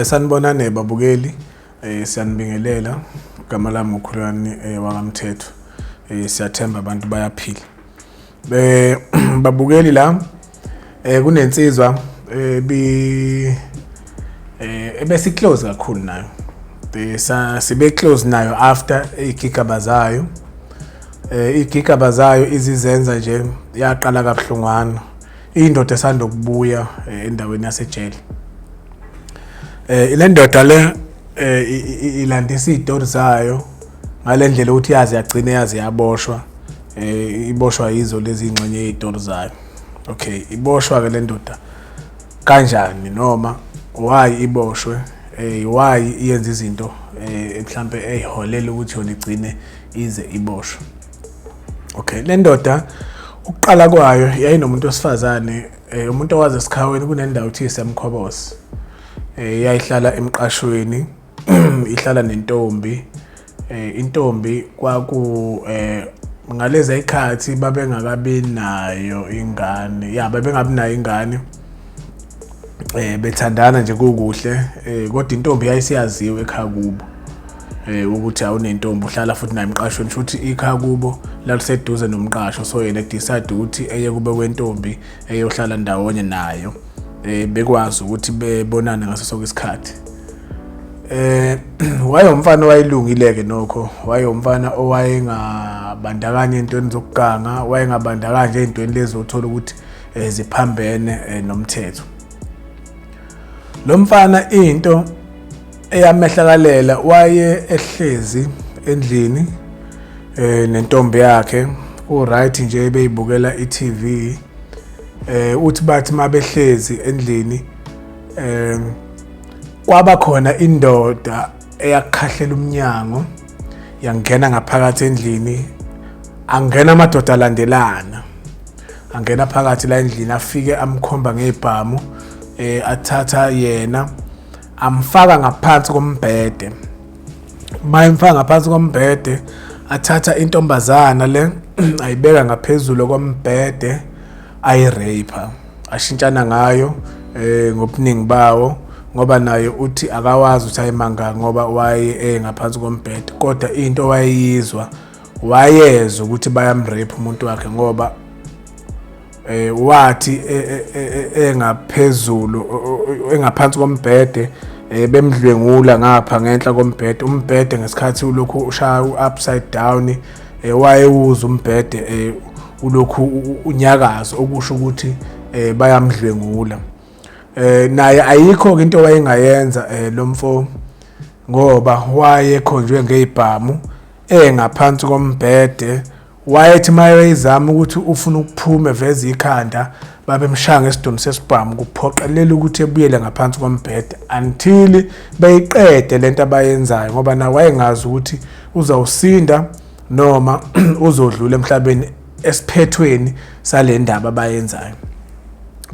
Sanibonani babukeli, siyanibingelela igama lami uKhulekani wakamthetho. Siyathemba abantu bayaphila. Babukeli la kunensizwa ebese close kakhulu nayo. Sibe close nayo after igigaba zayo. Igigaba zayo izizenza nje yaqala kabuhlungwana. Indoda esanda ukubuya endaweni yasejele. Ile ndoda le ilandisa izitori zayo ngalendlela ukuthi yazi yagcina yazi yaboshwa. Iboshwa yizo lezi ingxenye yezitori zayo. Okay, iboshwa ke le ndoda kanjani noma why iboshwe? Why iyenza izinto mhlambe eziholela ukuthi yona igcine ize iboshwe. Okay, le ndoda ukuqala kwayo yayinomuntu osifazane, umuntu owazi esikhaweni kunendawo ethi isemkhobosi. Yayihlala emqashweni, ihlala nentombi. Intombi kwaku ngalezi izikhathi babengakabi nayo ingane. Babengabi nayo ingane. Bethandana nje kukuhle, kodwa intombi yayisiyaziwe ekhaya kubo. Ukuthi awunentombi uhlala futhi nayo emqashweni, futhi ikhaya kubo laliseduze nomqasho, so yena decide ukuthi eye kube kwentombi eyohlala ndawonye nayo. Bekwazi ukuthi bebonane ngaso sonke isikhathi. Wayomfana wayilungile-ke nokho, wayomfana owayengabandakanya entweni zokuganga, wayengabandakanya nje entweni lezi othola ukuthi ziphambene nomthetho. Lo mfana into eyamehlakalela waye ehlezi endlini nentombi yakhe, right nje beyibukela iTV. Uthi bathi mabehlezi endlini kwaba khona indoda eyakhahlela umnyango yangena ngaphakathi endlini. Angena amadoda alandelana, angena phakathi la endlini, afike amkhomba ngebhamu, athatha yena amfaka ngaphansi kombhede. Mayimfaka ngaphansi kombhede, athatha intombazana le ayibeka ngaphezulu kombhede, ayirape, ashintshana ngayo ngobuningi bawo, ngoba naye uthi akawazi ukuthi ayimanga ngoba waye ngaphansi kombhede. Kodwa into wayeyizwa, wayeza ukuthi bayamrape umuntu wakhe ngoba wathi engaphezulu engaphansi kombhede, bemdlwengula ngapha ngenhla kombhede. Umbhede ngesikhathi ulokhu ushaya upside down, wayewuza umbhede ulokhu unyakaza, okusho ukuthi bayamdlwengula. Naye ayikho into wayengayenza lo mfo, ngoba wayekhonjwe ngezibhamu ngaphansi kombhede. Wayethi mayezama ukuthi ufuna ukuphuma eveze ikhanda, babemshanga esidoni sesibhamu kuphoqelela ukuthi ebuyele ngaphansi kombhede until beyiqede lento abayenzayo, ngoba naye wayengazi ukuthi uzawusinda noma uzodlula emhlabeni esiphethweni sale ndaba abayenzayo.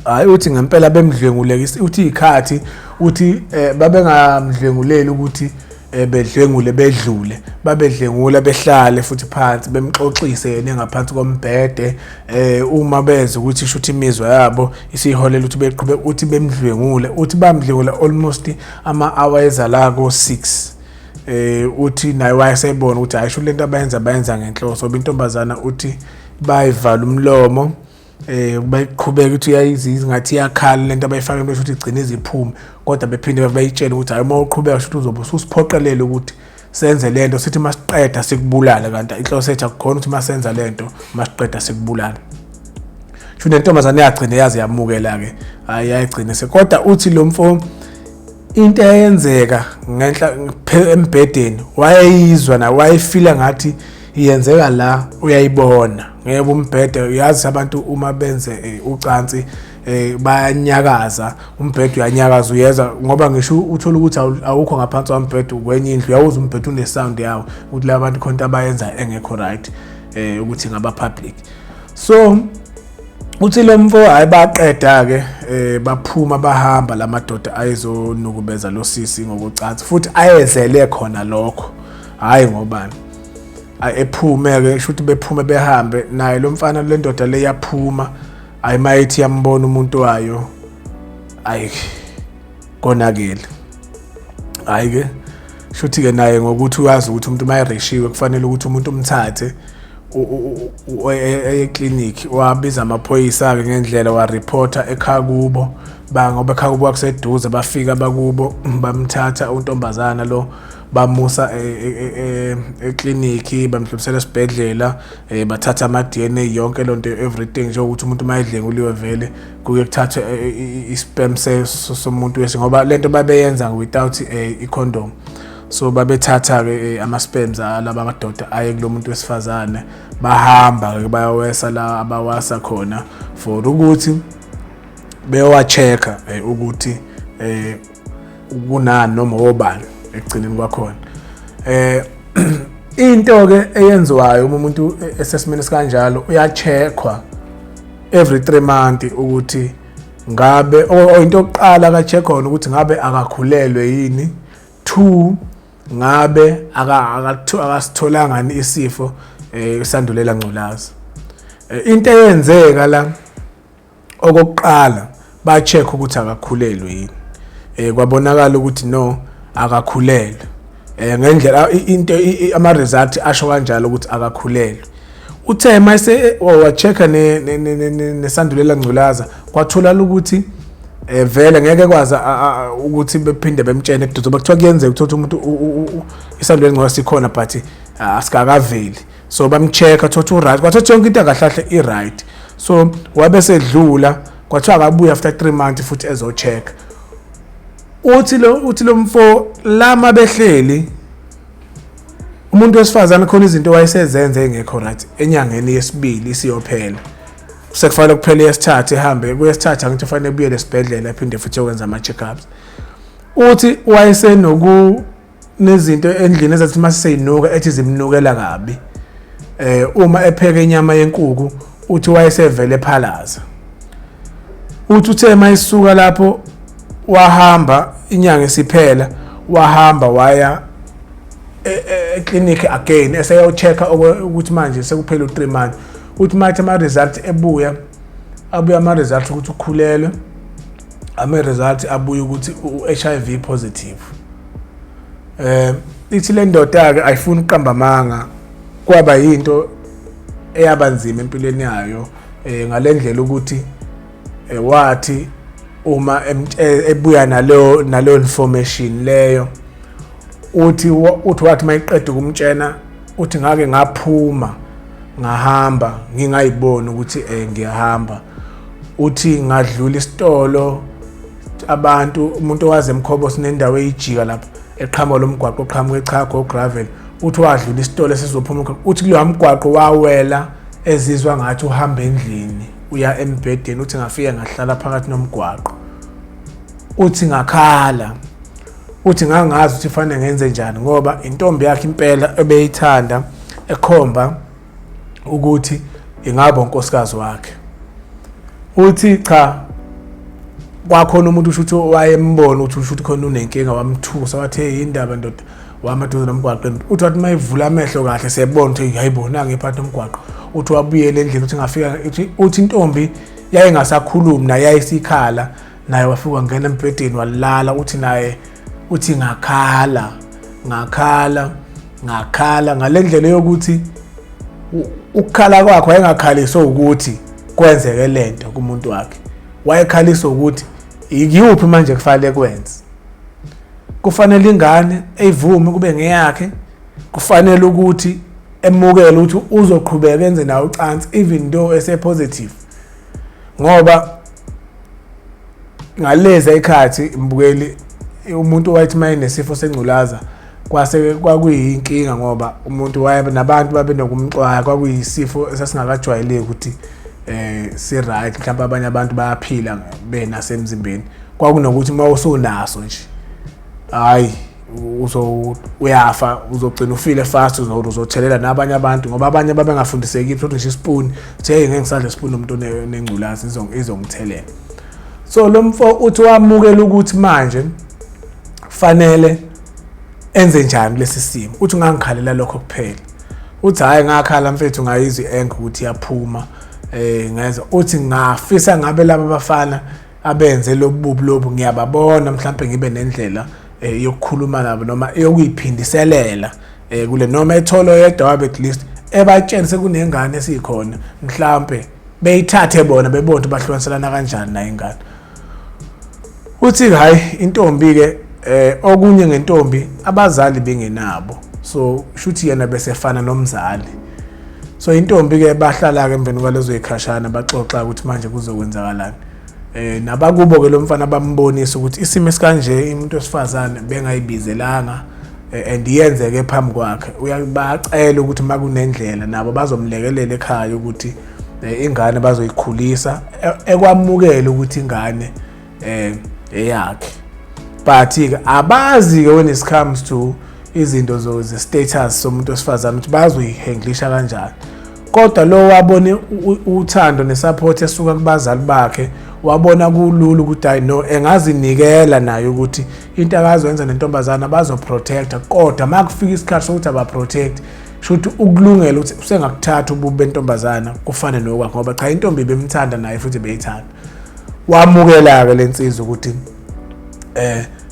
Hayi uthi ngempela bemdlwengulekisa, uthi ikhathi uthi babengamdlwenguleli ukuthi bedlwengule bedlule, babedlwengula behlale futhi phansi bemxoxise yena ngaphansi kombhede. Uma beze ukuthi ishuthi imizwa yabo isiholela ukuthi beqhube uthi bemdlwengule, uthi bamdlwengula almost ama-hours la ko-6. Uthi naye wayesebona ukuthi ayisho lento bayenza ngenhloso. Intombazana uthi bayivala umlomo, bayiqhubeka ukuthi uyayiziza ngathi iyakhala lento abayifaka besho ukuthi igcine iziphume, kodwa bephinde bayitshela ukuthi hayi uma uqhubeka ukuthi uzobe usiphoqelela ukuthi senze lento, sithi masiqeda sikubulala. Kanti inhloso ethu akukhona ukuthi masenza lento masiqeda sikubulala. Sho nentombazane yagcina yazi yamukela-ke, hayi yayigcina kodwa uthi lo mfo into eyenzeka ngenhla embhedeni wayeyizwa na wayefila ngathi iyenzeka la, uyayibona ngeke umbhede. Yazi abantu uma benze ucansi bayanyakaza, umbhede uyanyakaza, uyeza ngoba ngisho uthola ukuthi awukho ngaphansi kombhede kwenye indlu, uyawuza umbhede une sound yawo ukuthi la bantu khona abayenza engekho right, ukuthi ngaba public. So uthi lo mfo hayi baqeda ke baphuma bahamba lamadoda ayezonukubeza lo sisi ngokucansi, futhi ayezele khona lokho, hayi ngobani ephume ke shothi bephume behambe naye lo mfana. Le ndoda le yaphuma, ayimayithi yambona umuntu wayo, ayi konakele. hayi ke shuthi ke naye ngokuthi uyazi ukuthi umuntu mayireshiwe kufanele ukuthi umuntu umthathe eclinic wabiza amaphoyisa ke ngendlela wa reporter ekhaya kubo ngoba ekhaya kubo akuseduze bafika bakubo bamthatha untombazana lo bamusa eclinic bamhlobisela esibhedlela bathatha ama DNA yonke lonto everything nje ukuthi umuntu mayidlenguliwe vele kuye kuthathwe isperm somuntu wese ngoba lento babeyenza without icondom so babethatha ke ama sperms alaba amadoda aye kulomuntu wesifazane bahamba ke bayawesa la abawasa khona for ukuthi beyowa checka ukuthi kunani noma obani ekugcineni kwakhona into ke eyenziwayo uma umuntu esesimene sikanjalo uyacheckwa every 3 months ukuthi ngabe into oqala ka check on ukuthi ngabe akakhulelwe yini 2 ngabe akasitholanga isifo isandulela ngculaza into eyenzeka la okokuqala ba check ukuthi akakhulelwe yini kwabonakala ukuthi no akakhulelwe ngendlela into ama result asho kanjalo ukuthi akakhulelwe uthe mayise wa check nesandulela ngculaza kwathola ukuthi vele ngeke kwazi ukuthi bephinde bemtshene eduze bakuthiwa kuyenzeka ukuthi umuntu isandulela ngculaza sikhona but asikakaveli so bamchecka thothi uright kwathothi yonke into akahlahle iright so wabe sedlula kwathiwa akabuya after 3 months futhi ezocheck uthi lo mfo lama behleli umuntu wesifazana khona izinto wayesezenze engekho right enyangeni yesibili isiyophela sekufanele kuphela yesithathu ehambe kuyesithathu angithi ufanele ubuye lesibhedlela ephinde futhi ukwenza ama check-ups uthi wayesenoku nezinto endlini ezathi masiseyinuka ethi zimnukela kabi uma epheka inyama yenkukhu uthi wayesevele ephalaza uthi uthe mayisuka lapho wahamba inyanga isiphela wahamba waya eclinic again eseyochecka ukuthi manje sekuphela u3 months uthi mathe ama result abuya ama result ukuthi ukhulelwe ama result abuya ukuthi uHIV positive ithi le ndoda ke ayifuni uqamba amanga kwaba yinto eyabanzima empilweni yayo ngalendlela ukuthi wathi uma ebuya nalo information leyo uthi wathi mayiqeda ukumtshena uthi ngake ngaphuma ngahamba ngingayiboni ukuthi ngiyahamba uthi ngadlula isitolo abantu umuntu owazi emkhobo sinendawo eyijika lapha eqhamuka lomgwaqo oqhamuka echago gravel uthi wadlula isitolo esizophuma uthi kulo mgwaqo wawela ezizwa ngathi uhamba endlini uya embedeni uthi ngafika ngahlala phakathi nomgwaqo uthi ngakhala uthi ngangazi ukuthi fanele ngenze njani ngoba intombi yakhe impela ebeyithanda ekhomba ukuthi ingaba unkosikazi wakhe uthi cha kwakhona umuntu ushuthi wayembona ukuthi khona unenkinga wamthusa wathi hey indaba ndoda wamaduze nomgwaqo uthi wathi mayivula amehlo kahle siyabona ukuthi hayibona ngephatha umgwaqo uthi wabuyele endlini uthi ngafika uthi intombi yayingasakhulumi naye yayisikhala naye wafika ngena embedeni walala uthi naye uthi ngakhala ngalendlela yokuthi ukukhala kwakhe wayengakhaliswa ukuthi kwenzeke lento kumuntu wakhe wayekhaliswa ukuthi ikuphi manje kufanele kwenze kufanele ingane eyivume kube ngeyakhe kufanele ukuthi emukele ukuthi uzoqhubeka enze nawo ucansi even though ese positive ngoba ngaleza ikhathi imbukeli umuntu wayethi mayinesifo sengculaza kwase kwakuyinkinga ngoba umuntu waye nabantu babe nokumxwaya kwakuyisifo esasingakajwayeleki ukuthi si right mhlawumbe abanye abantu bayaphila benasemzimbeni kwakunokuthi mawusunaso nje hayi uyafa uzogcina ufile fast uzothelela nabanye abantu ngoba abanye babengafundiseki ukuthi nje ispoon hey ngeke ngisadle ispoon umuntu onengculaza izongthelela so lo mfo uthi wamukela ukuthi manje fanele enze njani lesi simo uthi ngangikhalela lokho kuphela uthi hayi ngakhala mfethu ngayizwi enke ukuthi yaphuma ngeza uthi ngafisa ngabe laba bafana abenze lobububi lobu ngiyababona mhlawumbe ngibe nendlela yokukhuluma nabo noma eyokuyiphindiselela kule noma etholo yedwa wabe at least ebatshela sekunengane esikhona mhlambe beyithathe bona bebonke bahloniselana kanjani na ingane. Uthi hayi intombi ke okunye ngentombi abazali bengenabo, so shuthi yena bese fana nomzali. So intombi ke bahlala ke emveni kwalezo ikhashana baxoxa ukuthi manje kuzokwenzakalani. Nabakubo ke lo mfana bambonisa ukuthi isimo esikanje umuntu osifazane bengayibizelanga and yenzeke phambi kwakhe. Uyabacela ukuthi makunendlela nabo bazomlekelela ekhaya ukuthi ingane bazoyikhulisa ekwamukela ukuthi ingane eyakhe. But ke abazi ke when it comes to izinto ze status somuntu osifazane ukuthi bazoyihandlisha kanjani. Kodwa lo wabone uthando nesupport esuka kubazali bakhe wabona kulula ukuthi I know engazinikela nayo ukuthi into akazoyenza nentombazana bazoprotecta, kodwa makufika isikhathi sokuthi abaprotect shothi ukulungela ukuthi usengakuthatha ubube bentombazana kufane nokwakhe ngoba cha intombi bemthanda naye futhi beyithanda. Wamukela ke lensizwa ukuthi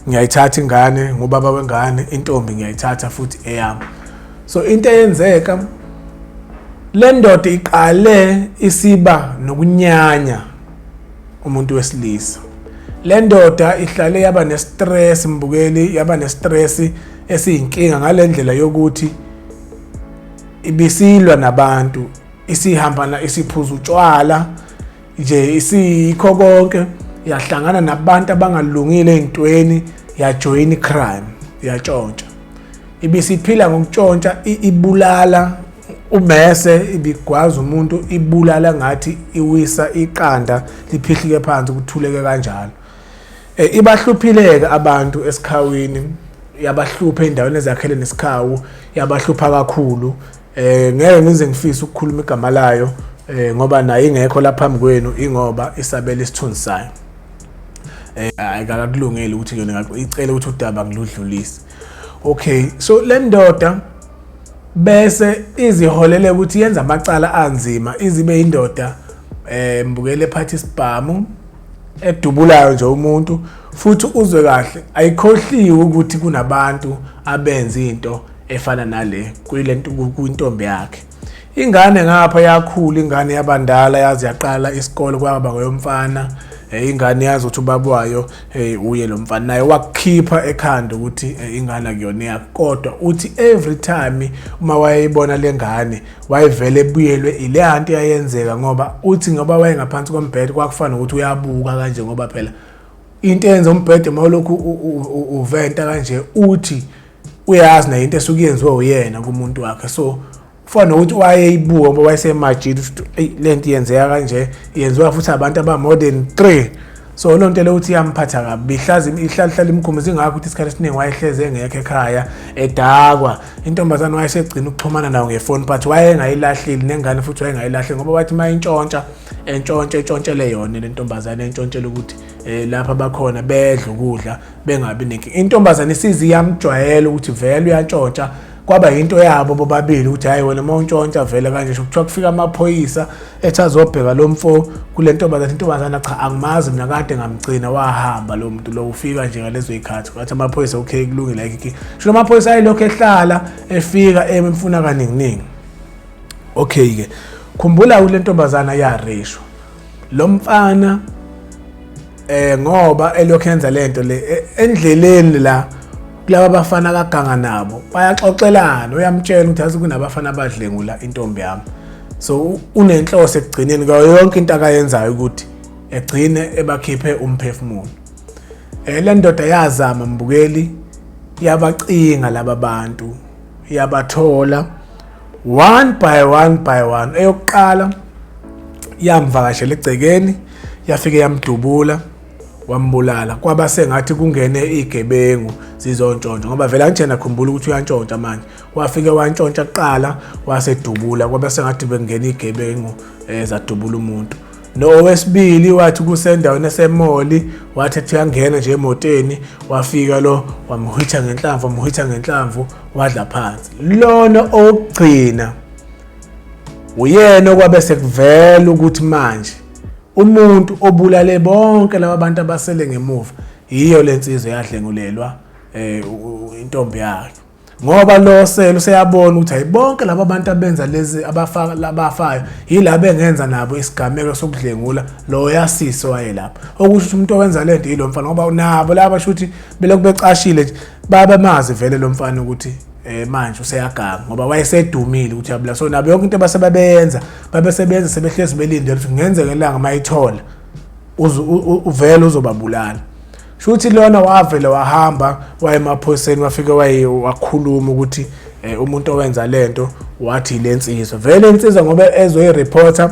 ngiyayithatha ingane ngubaba wengane, intombi ngiyayithatha futhi eyami. So into eyenzeka le ndoda iqale isiba nokunyanya umuntu wesilisa. Le ndoda ihlale yaba nestress mbukeli, yaba nestress esiyinkinga ngalendlela yokuthi ibisilwa nabantu, isihambana isiphuza utshwala nje isikho konke, yahlangana nabantu abangalungile ezintweni, yajoin icrime, yatshontsha. Ibisiphila ngokutshontsha, ibulala umese, ibigwaza umuntu, ibulala ngathi iwisa iqanda liphihlike phansi ukuthuleke kanjalo. Ibahluphileke abantu esikhawini, yabahlupha endaweni ezakhele nesikhawu, yabahlupha kakhulu. Ngeke ngize ngifise ukukhuluma igama layo ngoba naye ingekho lapha phambi kwenu ingoba isabela isithunzi sayo. Ayikakulungile ukuthi yona icela ukuthi udaba ngiludlulise. Okay, so le ndoda bese iziholele ukuthi yenza amacala anzima, izibe indoda mbukele ephathi isibhamu edubulayo nje umuntu futhi uzwe kahle ayikhohliwe ukuthi kunabantu abenza into efana nale kuyilento kwintombi yakhe. Ingane ngapha yakhula, ingane yabandala yazi yaqala isikole kwaba ngoyomfana. Ingane yazi ukuthi ubabwayo uye lo mfana naye wakukhipha ekhanda ukuthi ingane akuyona yakhe, kodwa uthi every time uma wayibona lengane wayevele ebuyelwe ile anti yayenzeka ngoba uthi ngoba wayengaphansi kombhede kwakufana ukuthi uyabuka kanje ngoba phela into yenza umbhede mawulokhu uventa kanje uthi uyazi na into esukuyenziwe uyena kumuntu wakhe. So kufana ukuthi wayeyibuka ngoba wayesemajidi ukuthi lento iyenzeka kanje, yenziwa futhi abantu aba more than 3. So lo nto le uthi yamphatha kabi, ihlala imkhumbuza ingakho ukuthi isikhathi esiningi wayehleze engekho ekhaya edakwa. Intombazana wayesegcina ukuxhumana nayo ngefoni but wayengayilahleli nengane futhi wayengayilahleli ngoba wathi mayintshontsha entshontshele yona le ntombazana, entshontshele ukuthi lapha bakhona bedla ukudla bengabi nenkinga. Intombazana isizi yamjwayela ukuthi vele uyantshontsha, kwaba into yabo bobabili ukuthi hayi wena mawuntshontsha vele kanje kuthiwa kufika amaphoyisa ethi azobheka lo mfo kule ntombazana. Intombazana cha angimazi mina kade ngamgcina, wahamba lo muntu lo ufika nje ngalezo ikhathi wathi amaphoyisa okay kulungile like sho amaphoyisa ayilokho ehlala efika emfuna kaningi. Okay ke khumbula kule ntombazana yareshwa lo mfana ngoba elokho enza lento le endleleni la kulaba bafana kaganga nabo bayaxoxelana, uyamtshela ukuthi azi kunabafana abadlengula intombi yami. So unenhloso ekugcineni ngayo yonke into akayenzayo ukuthi egcine ebakhiphe umphefumulo. Le ndoda yazama mbukeli, yabacinga laba bantu, yabathola one by one. Eyokuqala yamvakashela egcekeni, yafike yamdubula, wambulala. Kwaba sengathi kungene igebengu zizontshontsha ngoba vele anjena khumbula ukuthi uyantshontsha manje. Wafike wantshontsha kuqala wasedubula, kwaba sengathi bengena igebengu zadubula umuntu. Nowesibili wathi kusendaweni esemoli, wathi ethi uyangena nje emotweni, wafika lo wamhwitha ngenhlamvu wadla phansi. Lona okugcina uyena okwabe sekuvela ukuthi manje umuntu obulale bonke laba bantu abasele ngemuva iyo lensizwe yadlengulelwa intombi yakhe ngoba lo selo useyabona ukuthi ayibonke laba bantu abenza lezi abafayo yilabo engenza nabo isigameko sokudlengula lo yasiso wayelapha okusho umuntu owenza lento yilo mfana ngoba nabo laba shuthi beloku becashile nje babemazi vele lo mfana ukuthi manje useyaganga ngoba wayesedumile ukuthi yabula so nabo yonke into basebenza babesebenza sebehlezi belindele ukuthi ngenzeke langa mayithola uvele uzobabulala shuthi lona wavela wahamba waye emaphoyiseni wafika wakhuluma ukuthi umuntu owenza lento wathi lensizwa vele insizwa ngoba ezoyireporter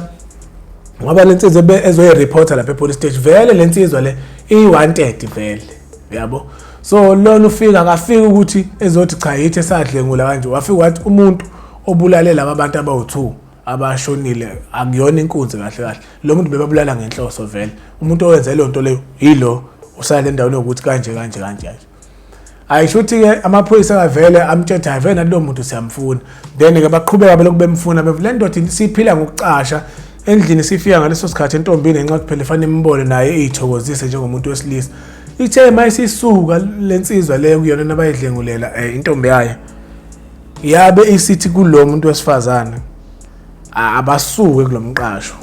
ngoba lensizwa ezoyireporter lapha epolice station vele lensizwa le i-wanted vele yabo so lona ufika akafika ukuthi ezothi cha yithi esadlengula kanje wafika wathi umuntu obulale laba bantu abawu2 abashonile akuyona inkunzi kahle kahle lo muntu bebabulala ngenhloso vele umuntu owenza le nto leyo yilo usale endaweni ukuthi kanje ayishuthi ke amaphoyisa kavele amthetha vele lo muntu siyamfuna then ke baqhubeka belokhu bemfuna bevule ndoda siphila ngokucasha endlini sifika ngaleso sikhathi entombini enxa kuphela efana imbone naye izithokozise njengomuntu wesilisa ithe mayisisuka lensizwa leyo kuyona nabayidlengulela intombi yayo yabe isithi kulo muntu wesifazana abasuke kulomqasho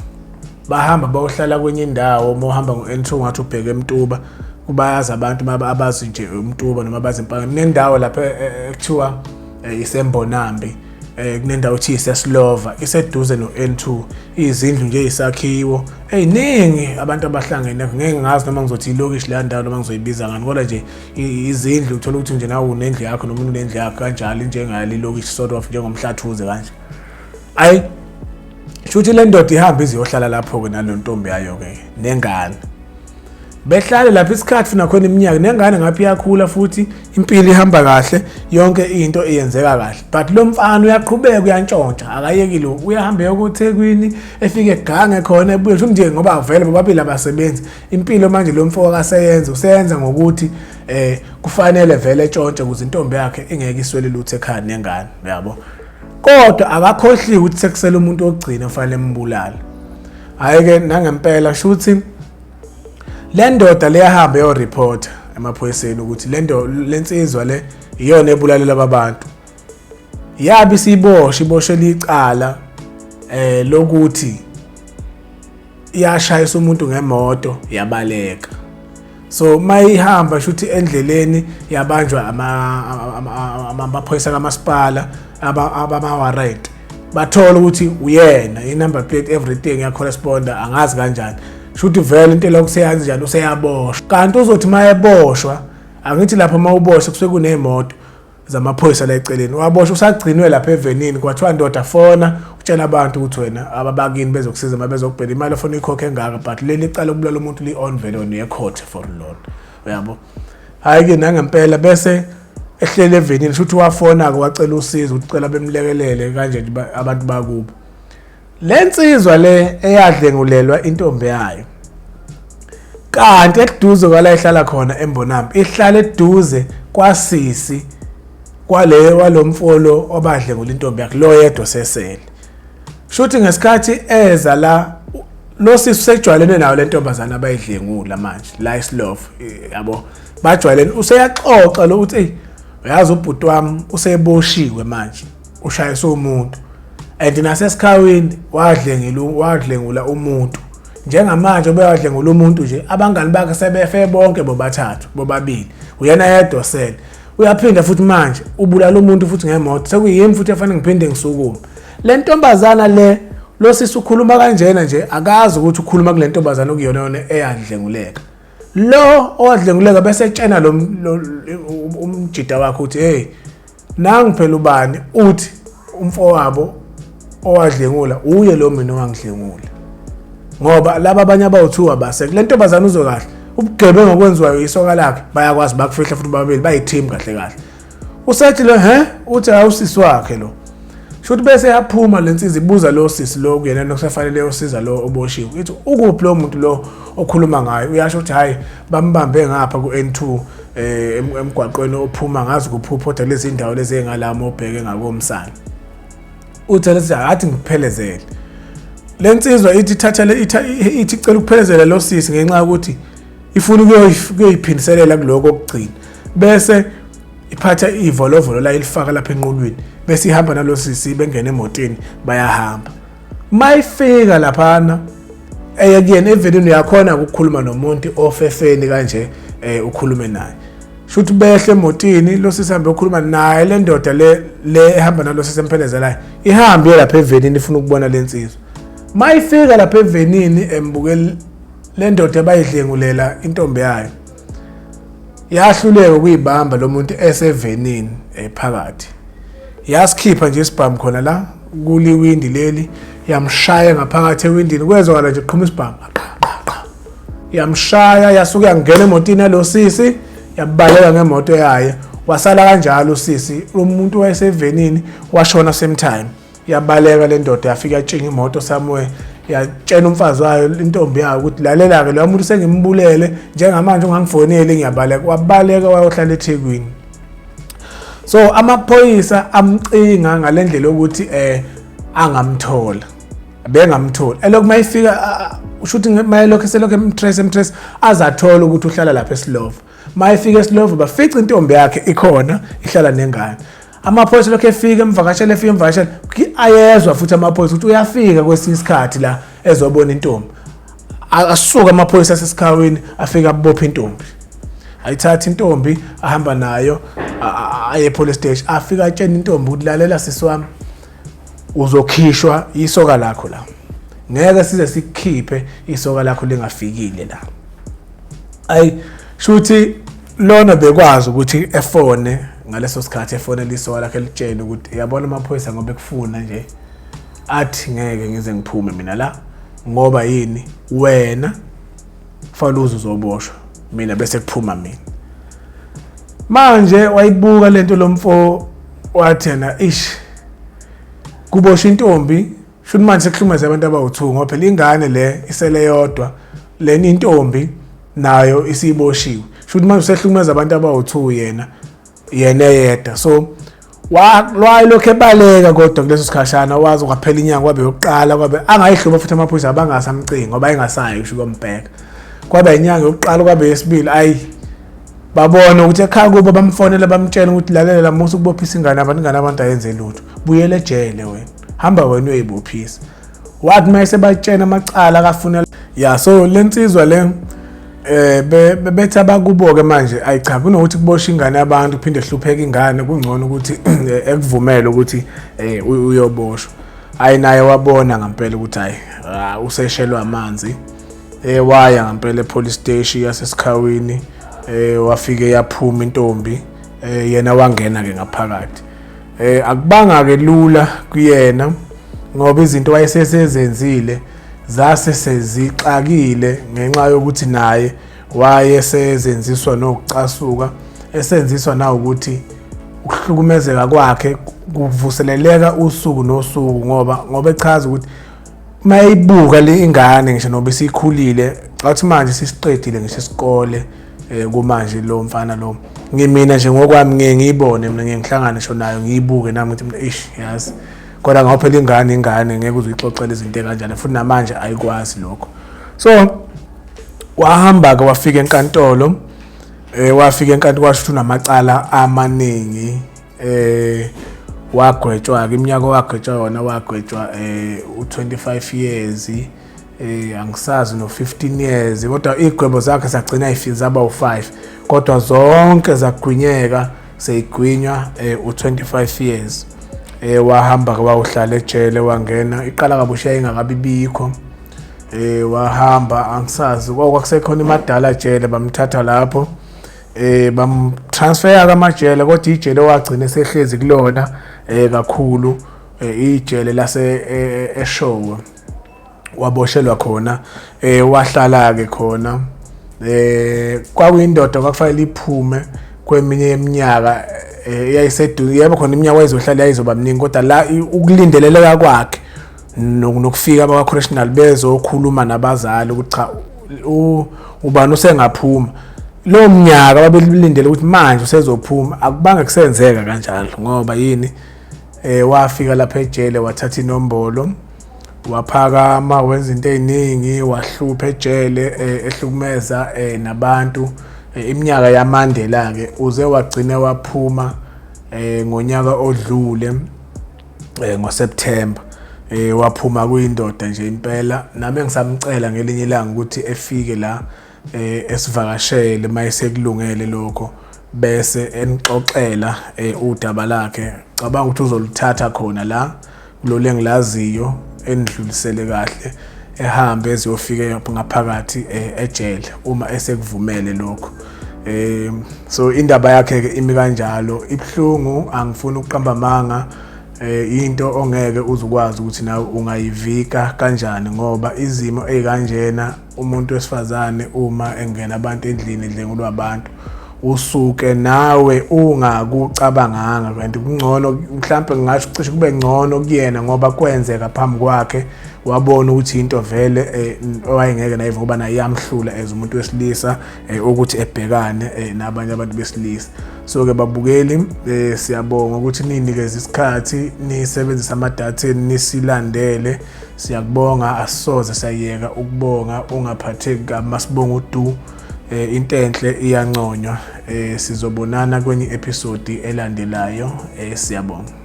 bahamba bayohlala kwenye indawo mohamba ngo-N2 ngathi ubheke eMtuba kubayazi abantu abazi nje eMtuba noma abazi impangeni nendawo lapha ekuthiwa isembonambi kunendawo ethi isesilova iseduze no-N2 izindlu nje isakhiwo eyiningi abantu abahlangene ngeke ngazi noma ngizothi ilokishi la ndawo noma ngizoyibiza ngani kodwa nje izindlu uthola ukuthi nje nawe unendlu yakho noma unendlu yakho kanjalo njengale ilokishi sort of njengomhlathuze kanje ayi shuthi le ndoda ihamba iziyohlala lapho ke nalo ntombi yayo ke nengane behlale lapha isikhathi funa khona iminyaka nengane ngaphi yakhula futhi impilo ihamba kahle yonke into iyenzeka kahle but lo mfana uyaqhubeka uyantshontsha akayekile uyahamba yokuThekwini efike egange khona ebuye sho nje ngoba vele bobabili abasebenzi impilo manje lo mfoko useyenza ngokuthi kufanele vele etshontshe ukuze intombi yakhe ingeke iswele lutho ekhaya nengane yabo kodwa akakhohliwe ukuthi sekusela umuntu ogcina ufanele embulala ayike nangempela shuthi le ndoda leyahamba yo report emaphoyiseni ukuthi lensizwa le iyona ebulalela abantu yabe siboshwe licala lokuthi iyashayisa umuntu ngemoto yabaleka so mayihamba shuthi endleleni yabanjwa amaphoyisa kamasipala abama-warrant bathola ukuthi uyena i-number plate everything ya corresponda angazi kanjani shuthi vele into lokho seyazi njalo useyaboshwa kanti uzothi mayeboshwa angithi lapha mawuboshwe kusuke kunemoto zamaphoyisa la eceleni waboshwa usagcinwe lapha evenini kwathiwa ndoda fona utshela abantu ukuthi wena ababakini bezokusiza mabezokubhela imali ofuna ikhokhe engaka but leli icala ukubulala umuntu li-on vele on ye-court for lona uyabo hayi-ke nangempela bese ehlele evenini shuthi wafona-ke wacela usizo ukuthi cela bemlekelele kanje abantu bakubo le nsizwa le eyadlengulelwa intombi yayo kanti eduze kwala ihlala khona embonambi ihlala eduze kwasisi walomfolo obadlengula intombi yakhe lo yedwa sesele shuthi ngesikhathi eza la lo sisi sejwayelene nayo le ntombazana abayidlengula manje la isilove yabo bajwayelene useyaxoxa lo uthi uyazi ubhuti wami useboshiwe manje ushayisa umuntu and nasesikhawini wadlengula umuntu njengamanje obewadlengula umuntu nje abangani bakhe sebefe bonke bobabili uyena yedwa sele uyaphinda futhi manje ubulala umuntu futhi ngemoto sekuyimi futhi efanele ngiphinde ngisukume le ntombazana le lo sisi ukhuluma kanjena nje akazi ukuthi ukhuluma kule ntombazana okuyona yona eyadlenguleka lo owadlenguleka bese etshena lo umjida wakhe uthi hey nangi phela ubani uthi umfowabo owadlengula uye lo mina owangidlengula ngoba laba abanye abawu2 abaseke le ntombazana uzokahle ubugebengu ngokwenziwayo isoka lakhe bayakwazi bakufihla futhi babili bayi-team kahle kahle usethi lo uthi awusisi wakhe lo shuthi bese yaphuma lensiza ibuza lo sisi lo kuyena nokusefanele usiza lo oboshiwe ithi ukuphi lo muntu lo okhuluma ngayo uyasho ukuthi hayi bambambe ngapha ku-N2 emgwaqweni ophuma ngazi kuphuphoda lezi indawo lezi engalama obheke ngakomsana uthi lesi athi ngiphelezele lensizwa ithi thathele ithi cela ukuphelezela lo sisi ngenxa ukuthi ifuna ukuyoyiphindiselela kuloko okugcina bese iphatha ivolovolo la ilifaka lapha enqulwini bese ihamba nalo sisi bengena emotweni bayahamba mayifika laphana kuyena evenini uyakhona ukukhuluma nomuntu ofefeni kanje ukhulume naye shuthi behle emotini lo sisambe ukhuluma naye le ndoda le ehamba nalo sisemphelezelayo ihambe lapha evenini ifuna ukubona lensizwa mayifika lapha evenini embukele le ndoda abayidlengulela intombi yayo yahluleka ukuyibamba lo muntu esevenini phakathi yasikhipha nje isibhamu khona la kuliwindi leli yamshaya ngaphakathi ewindini kwezwakala nje qhuma isibhamu yamshaya yasuka yangena emotini yalo sisi yabaleka ngemoto yayo wasala kanjalo sisi umuntu wayesevenini washona same time yabaleka le ndoda yafika yatshinga imoto somewhere yatshena umfazi wayo intombi yayo ukuthi lalela ke lo muntu sengimbulele njengamanje ungangifoneli ngiyabaleka wabaleka wayohlala eThekwini so amaphoyisa amcinga ngalendlela ukuthi angamthola bengamthola elokhu mayifika ushuthi mayelokho selokho emtrace azathola ukuthi uhlala lapha eSlovo mayifika eSlovo bafica intombi yakhe ikhona ihlala nengane amaphoyisa lokho efika emvakashela ayezwa futhi amaphoyisa ukuthi uyafika kwesinye isikhathi la ezobona intombi asuka amaphoyisa asesikhaweni afika abopha intombi ayithatha intombi ahamba nayo aye police station afika atshena intombi ukuthi lalela sisi wami uzokhishwa isoka lakho la ngeke size sikhiphe isoka lakho lingafikile la shuthi lona bekwazi ukuthi efone ngaleso sikhathi efone lisoka lakhe litshela ukuthi yabona amaphoyisa ngoba ekufuna nje athi ngeke ngize ngiphume mina la ngoba yini wena faluzo uzoboshwa mina bese kuphuma mina manje wayibuka lento lomfo wathena kuboshwa intombi shuthi manje sekuhlukumeza abantu abawu2 ngoba phela ingane le isele yodwa leni intombi nayo isiboshiwe shuthi manje usehlukumeza abantu abawu2 yena yedwa so lokho ebaleka kodwa kuleso sikhashana wazi kwaphela inyanga kwabe yokuqala kwabe angayihluba futhi amaphoyisa abangasamcingi ngoba engasayi usho kombheka kwabe inyanga yokuqala kwabe yesibili babona ukuthi ekhaya kubo bamfonela bamtshela ukuthi lalela la musu kubophisa ingane abantu ayenze lutho buyele ejele wena hamba wena uyibophisa wathi mayise batshena amacala akafunela so lensizwa le bethi abakuboke manje ayicha kunokuthi kubosha ingane abantu kuphinde ehlupheka ingane kungcono ukuthi ekuvumele ukuthi uyoboshwa naye wabona ngempela ukuthi useshelwa amanzi waya ngempela epolice station yaseSikhawini wafike yaphuma intombi yena wangena ke ngaphakathi akubanga ke lula kuyena ngoba izinto wayesezenzile zase sezixakile ngenxa yokuthi naye wayesezenziswa nokucasuka esenziswa na ukuthi ukuhlukumezeka kwakhe kuvuseleleka usuku nosuku ngoba echaza ukuthi mayibuka le ingane ngisho nobe sikhulile athi manje sisiqedile ngisho isikole kumanje lo mfana lo ngimina nje ngokwami ngiyibone mina ngihlangana ngisho nayo ngiyibuke nami ukuthi mina yazi kodwa ngaphela ingane ngeke uzuyixoxela izinto ekanjalo futhi namanje ayikwazi lokho so wahamba ke wafika enkantolo kwasho unamacala amaningi wagwetshwa ke iminyaka wagwetshwa yona wagwetshwa u25 years angisazi no 15 years kodwa igwebo zakhe sagcina ifika zaba u5 kodwa zonke zagwinyeka seyigwinywa u25 years wahamba ke wawuhlala ejele wangena iqala kabusha ingakabibikho wahamba angisazi kwakusekhona imadala ejele bamthatha lapho bamtransfer kamajele kodwa ijele wagcina sehlezi kulona kakhulu ijele lase eShowe waboshelwa khona wahlala ke khona kwakuyindoda kwakufanele iphume kweminye yeminyaka yayisedu yebo khona iminyaka wayezohlala yayizoba mningi kodwa la ukulindeleleka kwakhe nokufika abaka correctional bezokhuluma nabazali ukuthi cha ubani usengaphuma lo mnyaka babelindele ukuthi manje usezophuma akubanga kusenzeka kanjalo ngoba yini wafika lapha ejele wathatha inombolo waphakama wenza into eziningi wahlupha ejele ehlukumeza nabantu iminyaka yaMandela ke uze wagcina waphuma ngonyaka odlule ngoSeptember waphuma kuyindoda nje impela. Nami engisamcela ngelinye ilanga ukuthi efike la esivakashele mayesekulungele lokho bese enixoxela udaba lakhe. Cabanga ukuthi uzoluthatha khona la kulole engilaziyo endlulisele kahle ehambe eziyofika ngaphakathi ejele uma esekuvumele lokho. So indaba yakhe ke imi kanjalo ibhlungu, angifuni ukuqamba amanga. Into ongeke uzukwazi ukuthi nawe ungayivika kanjani ngoba izimo ezikanjena umuntu wesifazane uma engena abantu endlini edlengelwa abantu usuke nawe ungakucabanganga, kanti kungcono mhlambe ngisho cishe kube ngcono kuyena ngoba kwenzeka phambi kwakhe wabona ukuthi into vele owayengeke nayive ngoba naye yamhlula as umuntu wesilisa ukuthi ebhekane nabanye abantu besilisa. So ke babukeli siyabonga ukuthi ninikeze isikhathi nisebenzisa amadatha nisilandele. Siyakubonga, asisoze sayeka ukubonga, ungaphatheki kabi masibonga udu. Into enhle iyanconywa. Sizobonana kwenye episode elandelayo. Siyabonga.